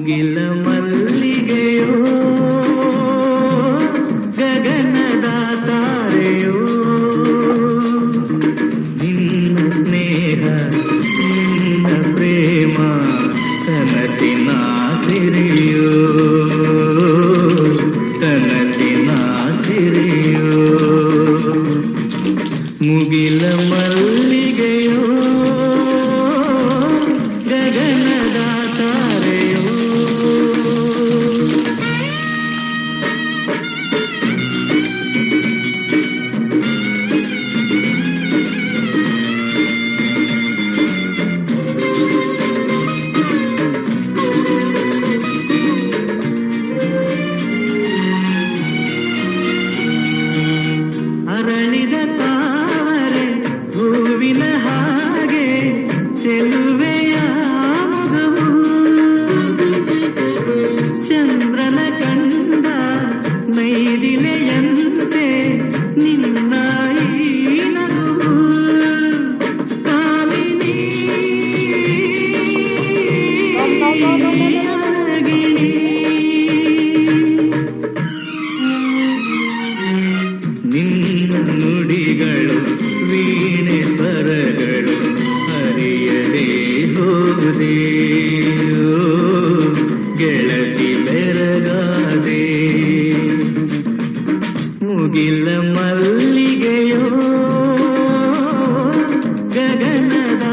ಮುಗಿಲ ಮಲ್ಲಿಗೆಯೋ ಗಗನದ ತಾರೆಯೋ ನಿನ್ನ ಸ್ನೇಹ ನಿನ್ನ ಪ್ರೇಮ ಕನಸಿನ ಸಿರಿಯೋ ಕನಸಿನ ಸಿರಿಯೋ ಮುಗಿಲ ಮಲ್ಲಿಗೆಯೋ ಗಗನದ ತಾರೆಯೋ ಅರಳಿದ ತಾವರೆ ಹೂವಿನ ಹಾಗೆ ಚೆಲುವೆಯ ಮಗವು ಚಂದ್ರನ ಕಂಡ ಮೈದಿಲೆಯಂತೆ ನಿನ್ನ ಈ ನಗುವು ಕಾಮಿನಿ ನಿನ್ನ ನುಡಿಗಳು ವೀಣೆ ಸ್ವರಗಳು ಹರಿಯದೆ ಹೋದೆ ಗೆಳತಿ ಬೆರಗಾದೆ ಮುಗಿಲ ಮಲ್ಲಿಗೆಯೋ ಗಗನದ